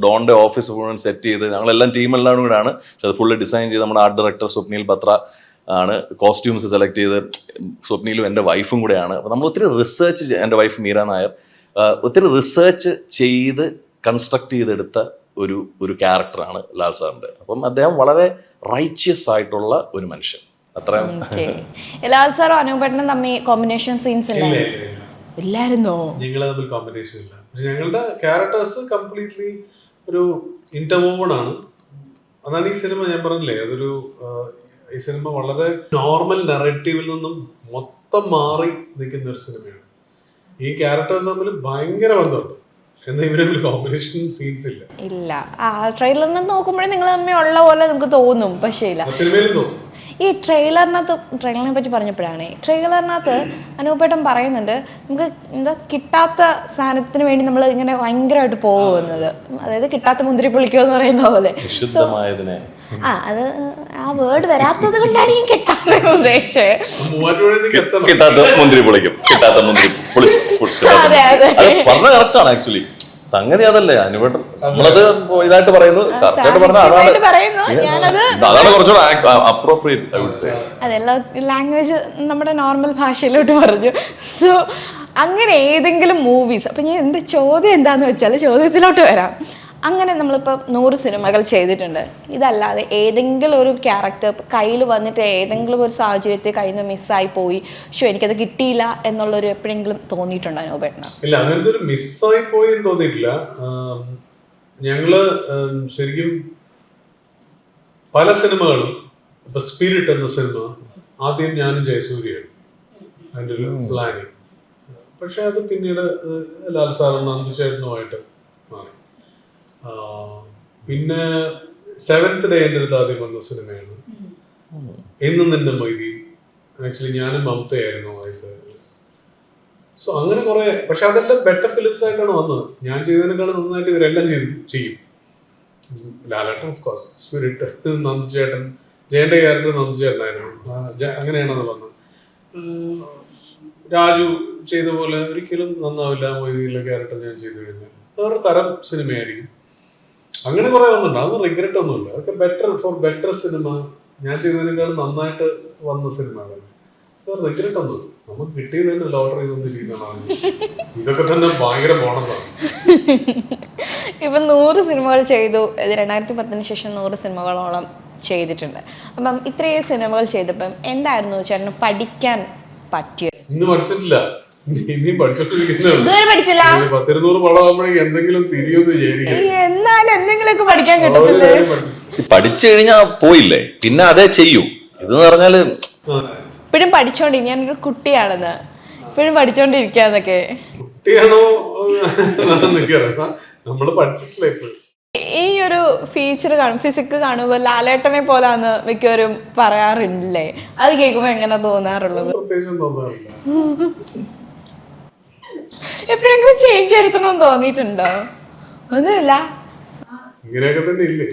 ഡോണിൻ്റെ ഓഫീസ് മുഴുവൻ സെറ്റ് ചെയ്ത് ഞങ്ങളെല്ലാം ടീമെല്ലാം കൂടെയാണ്. പക്ഷെ അത് ഫുള്ള് ഡിസൈൻ ചെയ്ത് നമ്മുടെ ആർട്ട് ഡയറക്ടർ സ്വപ്നിൽ ബത്ര ആണ് കോസ്റ്റ്യൂംസ് സെലക്ട് ചെയ്ത്. സ്വപ്നിലും എൻ്റെ വൈഫും കൂടെയാണ്. അപ്പോൾ നമ്മൾ ഒത്തിരി റിസർച്ച്, എൻ്റെ വൈഫ് മീര നായർ, ഒത്തിരി റിസർച്ച് ചെയ്ത് കൺസ്ട്രക്ട് ചെയ്തെടുത്ത ഒരു ക്യാരക്ടറാണ് ലാൽ സാറിൻ്റെ. അപ്പം അദ്ദേഹം വളരെ റൈച്ചിയസ് ആയിട്ടുള്ള ഒരു മനുഷ്യൻ. അത്ര ലാൽ സാറും അനൂപേട്ടനും തമ്മിൽ കോമ്പിനേഷൻ സീൻസ് ഇല്ലായിരുന്നോ? ഞങ്ങൾ തമ്മിൽ കോമ്പിനേഷൻ ഇല്ല. പക്ഷെ ഞങ്ങളുടെ ക്യാരക്ടേഴ്സ് കംപ്ലീറ്റ്ലി ഒരു ഇന്റർവോവൺ ആണ്. അതാണ് ഈ സിനിമ. ഞാൻ പറഞ്ഞില്ലേ, ഈ സിനിമ വളരെ നോർമൽ നറേറ്റീവിൽ നിന്നും മൊത്തം മാറി നിൽക്കുന്ന ഒരു സിനിമയാണ്. ഈ ക്യാരക്ടേഴ്സ് തമ്മിൽ ഭയങ്കര ബന്ധമുണ്ട്, എന്നാൽ ഇവർ തമ്മിൽ കോമ്പിനേഷൻ സീൻസ് ഇല്ല. ട്രെയിലറിനെ നോക്കുമ്പോഴേ നിങ്ങൾ തമ്മിൽ ഉള്ള പോലെ നമുക്ക് തോന്നും, പക്ഷേ ഇല്ല. സിനിമയിലും തോന്നും. ഈ ട്രെയിലറിനെ പറ്റി പറഞ്ഞപ്പോഴാണ്, ട്രെയിലറിനകത്ത് അനൂപേട്ടൻ പറയുന്നുണ്ട് നമുക്ക് എന്താ കിട്ടാത്ത സാധനത്തിന് വേണ്ടി നമ്മൾ ഇങ്ങനെ ഭയങ്കരമായിട്ട് പോകുന്നത്, അതായത് കിട്ടാത്ത മുന്തിരി പൊളിക്കുക എന്ന് പറയുന്ന പോലെ. അത് ആ വേർഡ് വരാത്തത് കൊണ്ടാണ് ഞാൻ കിട്ടാത്ത ഉദ്ദേശിച്ചത്. കിട്ടാത്ത മുന്തിരി പൊളിക്കും, കിട്ടാത്ത മുന്തിരി പറഞ്ഞ കറക്റ്റാണ് ആക്ച്വലി. സംഗതി അതല്ലേ അനുവേട്ടൻ നമ്മളത് ഇതായിട്ട് പറയുന്നത്, കറക്റ്റായിട്ട് പറഞ്ഞാൽ അതാണ് കുറച്ചുകൂടെ അപ്രോപ്രിയേറ്റ് ഐ വുഡ് സേ. അതെല്ലാം ലാംഗ്വേജ് നമ്മുടെ നോർമൽ ഭാഷയിലോട്ട് പറഞ്ഞു. സോ അങ്ങനെ ഏതെങ്കിലും മൂവീസ്, അപ്പം ഞാൻ എൻ്റെ ചോദ്യം എന്താണെന്ന് വെച്ചാൽ ചോദ്യത്തിലോട്ട് വരാം. അങ്ങനെ നമ്മളിപ്പോൾ 100 സിനിമകൾ ചെയ്തിട്ടുണ്ട്. ഇതല്ലാതെ ഏതെങ്കിലും ഒരു ക്യാരക്ടർ കയ്യിൽ വന്നിട്ട് ഏതെങ്കിലും ഒരു സാഹചര്യത്തിൽ കയ്യിൽ നിന്ന് മിസ്സായി പോയി, എനിക്കത് കിട്ടിയില്ല എന്നുള്ളൊരു എപ്പോഴെങ്കിലും തോന്നിയിട്ടുണ്ടോ അനൂപേട്ടന്? ഇല്ല, അങ്ങനത്തെ ഒരു മിസ്സായി പോയി തോന്നിയിട്ടില്ല. ഞങ്ങള് ശരിക്കും പല സിനിമകളും, ഇപ്പൊ സ്പിരിറ്റ് എന്ന സിനിമ ആദ്യം ഞാനും ജയസൂര്യയാണ് അതിൻ്റെ ഒരു പ്ലാനിങ്. പക്ഷെ അത് പിന്നീട് ലാൽ സാറും നന്ദിച്ചേട്ടനുമായിട്ട് മാറി. പിന്നെ 7th ഡേ എൻ്റെ അടുത്ത് ആദ്യം വന്ന സിനിമയാണ് എന്നും നിന്റെ മൊയ്തീൻ. ആക്ച്വലി ഞാനും മമതയായിരുന്നു ആയിട്ട്. സോ അങ്ങനെ കുറെ, പക്ഷെ അതെല്ലാം ബെറ്റർ ഫിലിംസ് ആയിട്ടാണ് വന്നത്. ഞാൻ ചെയ്തതിനേക്കാളും നന്നായിട്ട് ഇവരെല്ലാം ചെയ്യും. ലാലേട്ടൻ ഓഫ് കോഴ്സ്, സ്പിരിറ്റ് നന്ദിച്ചേട്ടൻ, ജയന്റെ ക്യാരക്ടർ നന്ദിച്ചേട്ടനായിരുന്നു. അങ്ങനെയാണ് അത് വന്നത്. രാജു ചെയ്ത പോലെ ഒരിക്കലും നന്നാവില്ല മൊയ്തീനിലെ ക്യാരക്ടർ ഞാൻ ചെയ്തു കഴിഞ്ഞാൽ വേറെ തരം സിനിമയായിരിക്കും. അങ്ങനെ കുറെ വന്നിട്ടുണ്ട്. അതൊന്നും റിഗ്രറ്റ് ഒന്നുമില്ല. അതൊക്കെ ബെറ്റർ സിനിമ, ഞാൻ ചെയ്തതിനേക്കാളും നന്നായിട്ട് വന്ന സിനിമകളാണ്. റിഗ്രറ്റ് ഒന്നും നമുക്ക് കിട്ടിയതിന് ലോട്ടറി ചെയ്തൊന്നിരിക്കുന്നതാണ്. ഇതൊക്കെ തന്നെ ഭയങ്കര ബോണസാണ്. ഇപ്പൊ 100 സിനിമകൾ ചെയ്തു. 2010 ശേഷം 100 സിനിമകളോളം ചെയ്തിട്ടുണ്ട്. അപ്പം ഇത്രയും സിനിമകൾ ചെയ്തപ്പം എന്തായിരുന്നു ചേട്ടന് പഠിക്കാൻ പറ്റിയത്? ഇന്ന് പഠിച്ചിട്ടില്ല, ഇനിയും പഠിച്ചോണ്ടിരിക്കുന്നേ ഉള്ളൂ. 10-200 പടമാകുമ്പോഴേക്കും എന്തെങ്കിലും തിരിയൊന്ന് വിചാരിക്കും. എന്നാലും എന്തെങ്കിലുമൊക്കെ പഠിക്കാൻ കിട്ടത്തില്ലേ? പഠിച്ചു കഴിഞ്ഞാ പോയില്ലേ, പിന്നെ അതേ ചെയ്യൂ. ഇതെന്ന് പറഞ്ഞാല് ഇപ്പോഴും ഞാനൊരു കുട്ടിയാണെന്ന്, ഇപ്പോഴും പഠിച്ചോണ്ടിരിക്കാന്നൊക്കെ. കുട്ടിയാണോ നമ്മള് പഠിച്ചിട്ടില്ല ഇപ്പോഴും. ഈ ഒരു ഫീച്ചർ ഫിസിക് കാണുമ്പോൾ ലാലേട്ടനെ പോലാന്ന് മിക്കവരും പറയാറില്ലേ? അത് കേൾക്കുമ്പോൾ എങ്ങനെ തോന്നാറുള്ളത്? പ്രത്യേകിച്ചും തോന്നാറില്ല. എപ്പോഴെങ്കിലും ചേഞ്ച് വരുത്തണമെന്ന് തോന്നിയിട്ടുണ്ടോ? ഒന്നുമില്ല. ഇങ്ങനെയൊക്കെ തന്നെ ഇല്ലേ,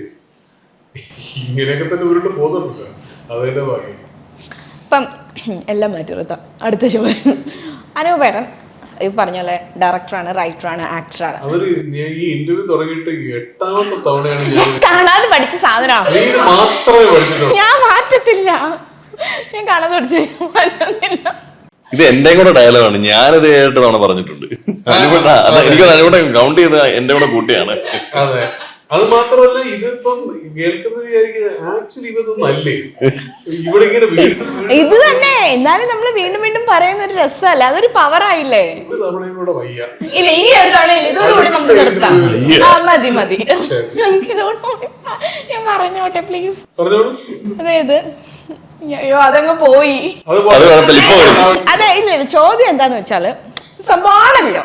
ഇങ്ങനെയൊക്കെ തന്നെ ഉരുട്ട് പോകുന്നുണ്ട്. അതിന്റെ ഭാഗ്യം. ഇപ്പം എല്ലാം മാറ്റി നിർത്താം. അടുത്ത ചോദ്യം. അനൂപേട്ടൻ ഈ പറഞ്ഞ പോലെ ഡയറക്ടറാണ്, റൈറ്ററാണ്, ആക്ടറാണ്. അതൊരു ഈ ഇന്റർവ്യൂ തുടങ്ങിയിട്ട് 8ാമത്തെ തവണയാണ് ഞാൻ കാണാതെ പഠിച്ച സാധനമാണ്. മാത്രമേ പഠിച്ചിട്ടുള്ളൂ. ഞാൻ മാറ്റത്തില്ല, ഞാൻ കാണാതെ പഠിച്ചു. ഇത് എന്റെ കൂടെ ഡയലോഗാണ്. ഞാനിത് 7 തവണ പറഞ്ഞിട്ടുണ്ട്. എനിക്ക് അനുകൂടെ കൗണ്ട് ചെയ്ത് എന്റെ കൂടെ കൂട്ടിയാണ്. അതെ, അത് മാത്രമല്ല ഇതിപ്പം കേൾക്കുന്നത് വിചാരിക്കുന്നത് ആക്ച്വലി ഇതൊന്നും അല്ലേ, ഇവിടെ ഇങ്ങനെ ഇത് തന്നെ. എന്നാലും നമ്മൾ വീണ്ടും വീണ്ടും പറയുന്ന ഒരു രസമല്ല, അതൊരു പവറായില്ലേ? ഒരു തവണയും കൂടെ വയ്യ. ഇല്ല, ഈ ഒരു തവണ ഇതോടുകൂടി നമുക്ക് നിർത്താം. മതി മതി, നമുക്ക് ഇതോടുകൂടി ഞാൻ പറഞ്ഞോട്ടെ പ്ലീസ്. പറഞ്ഞോളൂ. അതായത് അയ്യോ അതങ്ങ് പോയി. അതെ, ഇല്ല ചോദ്യം എന്താന്ന് വെച്ചാല് സംഭവമാണല്ലോ,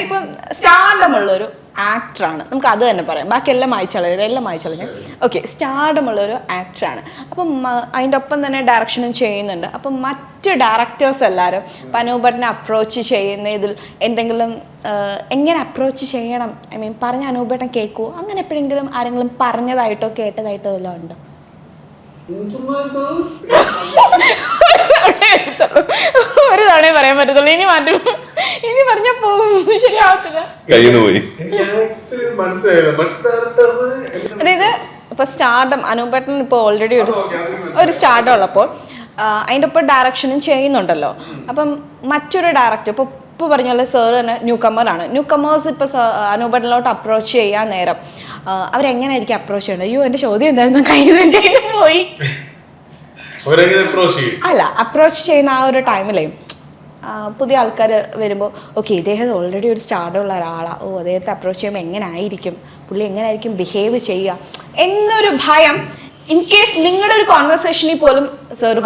ഇപ്പൊ സ്റ്റാർഡം ഉള്ളൊരു ആക്ടറാണ്, നമുക്ക് അത് തന്നെ പറയാം. ബാക്കി എല്ലാം മായ്ച്ചളഞ്ഞു. ഓക്കെ, സ്റ്റാർഡം ഉള്ളൊരു ആക്ടറാണ്. അപ്പം അതിൻ്റെ ഒപ്പം തന്നെ ഡയറക്ഷനും ചെയ്യുന്നുണ്ട്. അപ്പം മറ്റ് ഡയറക്ടേഴ്സ് എല്ലാവരും അനൂപേട്ടനെ അപ്രോച്ച് ചെയ്യുന്നതിൽ എന്തെങ്കിലും എങ്ങനെ അപ്രോച്ച് ചെയ്യണം, ഐ മീൻ പറഞ്ഞ അനൂപേട്ടൻ കേൾക്കുമോ, അങ്ങനെ എപ്പോഴെങ്കിലും ആരെങ്കിലും പറഞ്ഞതായിട്ടോ കേട്ടതായിട്ടോ എല്ലാം ഉണ്ടോ? ഒരു തവണ പറയാൻ പറ്റത്തുള്ളൂ, ഇനി മാറ്റും. ഇനി പറഞ്ഞാൽ പോകും, ശരിയാവത്തില്ല. അതായത് ഇപ്പൊ സ്റ്റാർഡം അനൂപേട്ടൻ ഇപ്പോൾ ഓൾറെഡി ഒരു സ്റ്റാർഡം ഉള്ളപ്പോൾ അതിൻ്റെ ഒപ്പം ഡയറക്ഷനും ചെയ്യുന്നുണ്ടല്ലോ. അപ്പം മറ്റൊരു ഡയറക്ടർ ഇപ്പോൾ പറഞ്ഞ പോലെ സാറ് തന്നെ ന്യൂ കമറാണ്. ന്യൂ കമേഴ്സ് ഇപ്പോൾ അനൂപേട്ടനിലോട്ട് അപ്രോച്ച് ചെയ്യാൻ നേരം അവരെങ്ങനെയായിരിക്കും അപ്രോച്ച് ചെയ്യണം? അയ്യോ എൻ്റെ ചോദ്യം എന്തായിരുന്നു, കയ്യിൽ പോയി. അല്ല, അപ്രോച്ച് ചെയ്യുന്ന ആ ഒരു ടൈമിലേ പുതിയ ആൾക്കാർ വരുമ്പോൾ ഓക്കെ ഇദ്ദേഹം ഓൾറെഡി ഒരു സ്റ്റാർഡുള്ള ഒരാളാണ്, ഓ അദ്ദേഹത്തെ അപ്രോച്ച് ചെയ്യുമ്പോൾ എങ്ങനെ ആയിരിക്കും, പുള്ളി എങ്ങനെ ആയിരിക്കും ബിഹേവ് ചെയ്യുക എന്നൊരു ഭയം ഇൻ കേസ് നിങ്ങളുടെ ഒരു കോൺവെർസേഷനിൽ പോലും സാറ്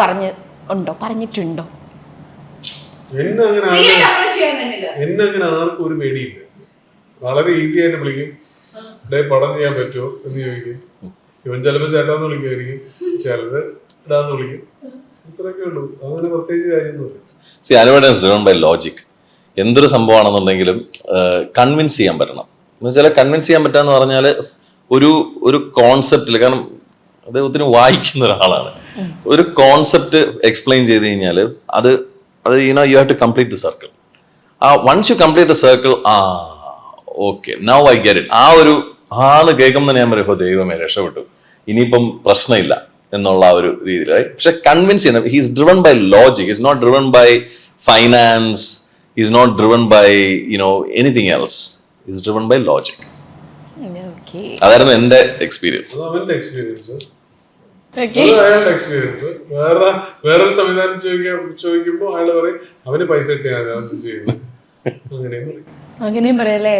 പറഞ്ഞിട്ടുണ്ടോ? എന്നെ അങ്ങനെ ആർക്കും ഒരു പേടിയില്ല. വളരെ ഈസി ആയിട്ട് വിളിക്കും, പടം ചെയ്യാൻ പറ്റുമോ എന്ന് ചോദിക്കും. ഇവൻ ചിലപ്പോൾ ചേട്ടാന്ന് വിളിക്കുമായിരിക്കും, ചിലര് ഇടാന്ന് വിളിക്കും. ഇത്രയൊക്കെ ഉള്ളൂ, അങ്ങനെ പ്രത്യേകിച്ച് കാര്യമൊന്നുമില്ല. By logic. എന്തൊരു സംഭവമാണെന്നുണ്ടെങ്കിലും കൺവിൻസ് ചെയ്യാൻ പറ്റണം. എന്ന് വെച്ചാൽ കൺവിൻസ് ചെയ്യാൻ പറ്റാന്ന് പറഞ്ഞാൽ ഒരു കോൺസെപ്റ്റിൽ, കാരണം അദ്ദേഹത്തിന് വായിക്കുന്ന ഒരാളാണ്, ഒരു കോൺസെപ്റ്റ് എക്സ്പ്ലെയിൻ ചെയ്ത് കഴിഞ്ഞാൽ അത് you have to complete the circle. Once you complete the circle, okay now I get it. ആ ഒരു ആള് കേൾക്കുമ്പോൾ തന്നെ ഞാൻ പറയുമ്പോൾ ദൈവമേ രക്ഷപ്പെട്ടു, ഇനിയിപ്പം പ്രശ്നമില്ല എന്നുള്ള ആ ഒരു രീതിയിൽ. പക്ഷെ കൺവിൻസ് ചെയ്യുന്നത്, he's driven by logic, is not driven by finance, is not driven by anything else, is driven by logic. അതായിരുന്നു എന്റെ എക്സ്പീരിയൻസ്. വേറൊരു സംവിധാനം ചോദിക്കുമ്പോ അയാള് പറയും അവന് പൈസ കിട്ടിയാൽ അങ്ങനെയും പറയല്ലേ.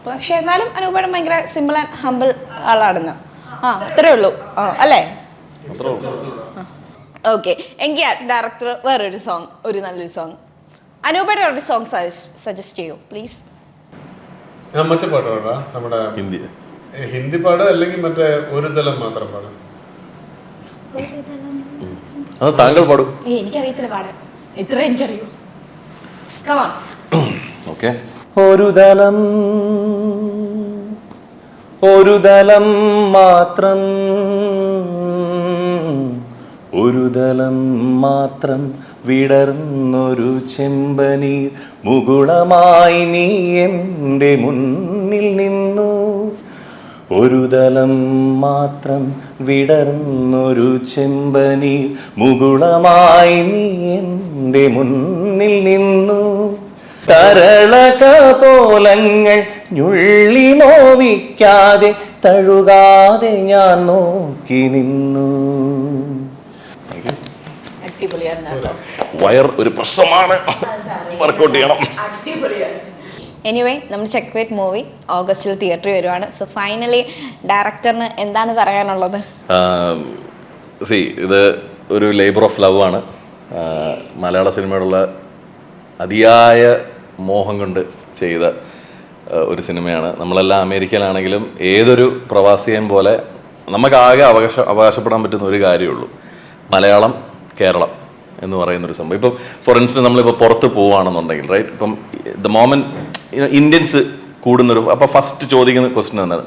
പക്ഷെ എന്നാലും അനൂപേട്ടൻ ഭയങ്കര സിമ്പിൾ ആൻഡ് ഹംബിൾ ആളാണെന്ന്. അത്രേ ഉള്ളൂ അല്ലേ? ഓക്കെ, എങ്കിൽ ഡയറക്ടർ വേറൊരു സോങ്, ഒരു നല്ലൊരു സോങ് അനൂപേട്ടൻ ഒരു സോങ് സജസ്റ്റ് ചെയ്യൂ പ്ലീസ്. ഞാൻ മറ്റേ പാട്ട് പാടാ, നമ്മുടെ ഹിന്ദി പാട്, അല്ലെങ്കിൽ മറ്റേ ഒരു തലം മാത്രം പാട്. താങ്കൾ പാടും. എനിക്കറിയത്തില്ല പാടാൻ, ഇത്ര എനിക്കറിയൂ. Come on. ഓക്കെ. ഒരു തലം മാത്രം, ഒരു തലം മാത്രം വിടർന്നൊരു ചെമ്പനീർ മുകുളമായി നീ എൻ്റെ മുന്നിൽ നിന്നു. ഒരു തലം മാത്രം വിടർന്നൊരു ചെമ്പനീർ മുകുളമായി നീ എൻ്റെ മുന്നിൽ നിന്നു. കരളകപോലങ്ങൾ ഞുള്ളി നോവിക്കാതെ തഴുകാതെ ഞാൻ നോക്കി നിന്നു. വയർ ഒരു പ്രശ്നമാണ്, വർക്കൗട്ട് ചെയ്യണം. എനിവേ, നമ്മുടെ ചെക്ക്മേറ്റ് മൂവി ഓഗസ്റ്റിൽ തിയേറ്ററിൽ വരുവാണ്. സോ ഫൈനലി ഡയറക്ടറിന് എന്താണ് പറയാനുള്ളത്? ഇത് ഒരു ലേബർ ഓഫ് ലവ് ആണ്. മലയാള സിനിമയോടുള്ള അതിയായ മോഹം കൊണ്ട് ചെയ്ത ഒരു സിനിമയാണ്. നമ്മളെല്ലാം അമേരിക്കയിലാണെങ്കിലും ഏതൊരു പ്രവാസിയെയും പോലെ നമുക്ക് ആകെ അവകാശപ്പെടാൻ പറ്റുന്ന ഒരു കാര്യമുള്ളൂ, മലയാളം, കേരളം എന്ന് പറയുന്നൊരു സംഭവം. ഇപ്പം ഫോർ ഇൻസ്റ്റൻസ് നമ്മളിപ്പോൾ പുറത്ത് പോവുകയാണെന്നുണ്ടെങ്കിൽ റൈറ്റ്, ഇപ്പം ദ മോമെൻറ്റ് ഇന്ത്യൻസ് കൂടുന്നൊരു, അപ്പോൾ ഫസ്റ്റ് ചോദിക്കുന്ന ക്വസ്റ്റ്യൻ എന്താണ്,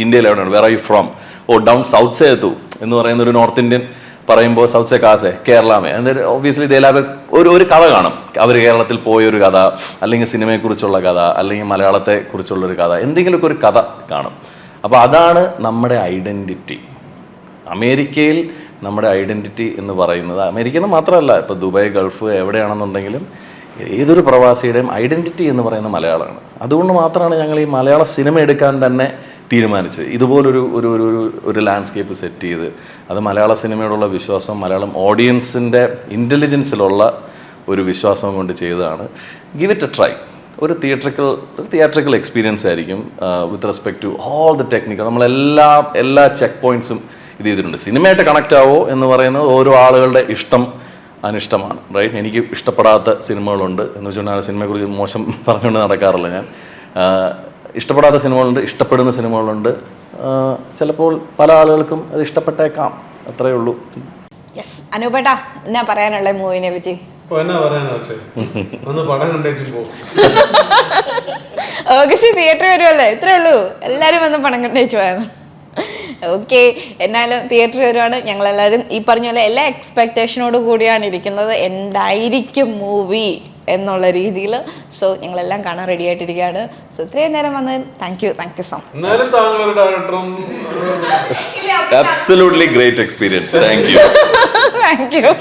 ഇന്ത്യയിൽ എവിടെയാണ്, where are you from, oh down south say എത്തു എന്ന് പറയുന്ന ഒരു നോർത്ത് ഇന്ത്യൻ പറയുമ്പോൾ സൗത്ത് സേ കാസേ കേരളമേ, എന്നിട്ട് ഒബ്വിയസ്ലി ഇതേലാകെ ഒരു കഥ കാണും. അവർ കേരളത്തിൽ പോയൊരു കഥ, അല്ലെങ്കിൽ സിനിമയെക്കുറിച്ചുള്ള കഥ, അല്ലെങ്കിൽ മലയാളത്തെ കുറിച്ചുള്ളൊരു കഥ, എന്തെങ്കിലുമൊക്കെ ഒരു കഥ കാണും. അപ്പോൾ അതാണ് നമ്മുടെ ഐഡൻറ്റിറ്റി. അമേരിക്കയിൽ നമ്മുടെ ഐഡൻറ്റിറ്റി എന്ന് പറയുന്നത്, അമേരിക്കയിൽ നിന്ന് മാത്രമല്ല, ഇപ്പോൾ ദുബായ്, ഗൾഫ് എവിടെയാണെന്നുണ്ടെങ്കിലും ഏതൊരു പ്രവാസിയുടെയും ഐഡൻറ്റിറ്റി എന്ന് പറയുന്നത് മലയാളമാണ്. അതുകൊണ്ട് മാത്രമാണ് ഞങ്ങൾ ഈ മലയാള സിനിമ എടുക്കാൻ തന്നെ തീരുമാനിച്ചത്. ഇതുപോലൊരു ഒരു ഒരു ഒരു ലാൻഡ്സ്കേപ്പ് സെറ്റ് ചെയ്ത്, അത് മലയാള സിനിമയോടുള്ള വിശ്വാസം, മലയാളം ഓഡിയൻസിൻ്റെ ഇൻ്റലിജൻസിലുള്ള ഒരു വിശ്വാസം കൊണ്ട് ചെയ്തതാണ്. Give it a try. ഒരു തിയേറ്ററിക്കൽ എക്സ്പീരിയൻസ് ആയിരിക്കും with respect to all the technical. നമ്മളെല്ലാ ചെക്ക് പോയിൻറ്റ്സും ഇത് ചെയ്തിട്ടുണ്ട്. സിനിമയായിട്ട് കണക്റ്റ് ആവോ എന്ന് പറയുന്നത് ഓരോ ആളുകളുടെ ഇഷ്ടം അനിഷ്ടമാണ്, റൈറ്റ്. എനിക്ക് ഇഷ്ടപ്പെടാത്ത സിനിമകളുണ്ട് എന്ന് വെച്ചുകൊണ്ട് ആ സിനിമയെക്കുറിച്ച് മോശം പറഞ്ഞുകൊണ്ട് നടക്കാറില്ല ഞാൻ. ഇഷ്ടപ്പെടാത്ത സിനിമകളുണ്ട്, ഇഷ്ടപ്പെടുന്ന സിനിമകളുണ്ട്. ചിലപ്പോൾ പല ആളുകൾക്കും അത് ഇഷ്ടപ്പെട്ടേക്കാം, അത്രയേ ഉള്ളൂ. യെസ്, അനൂപേട്ടാ എന്നാ പറയാനുള്ള മൂവിനെ പറ്റി? എന്നാ പറയാനാ വെച്ചേ, ഒന്ന് പടം കണ്ടേച്ചും പോകും. ഓഗസ്റ്റ് തിയേറ്ററിൽ വരുമല്ലേ, ഇത്രേ ഉള്ളൂ. എല്ലാവരും വന്ന് പണം കണ്ടേച്ചു പോയാണ്. ഓക്കെ, എന്നാലും തിയേറ്ററിൽ വരുവാണ്. ഞങ്ങളെല്ലാവരും ഈ പറഞ്ഞ പോലെ എല്ലാ എക്സ്പെക്റ്റേഷനോട് കൂടിയാണ് ഇരിക്കുന്നത്, എന്തായിരിക്കും മൂവി എന്നുള്ള രീതിയിൽ. സോ ഞങ്ങളെല്ലാം കാണാൻ റെഡി ആയിട്ടിരിക്കുകയാണ്. സോ ഇത്രയും നേരം വന്ന് താങ്ക് യു സോ മച്ച്. എന്നാലും താങ്കളുടെ ഡയറക്ടറും Absolutely great experience. Thank you. Thank you.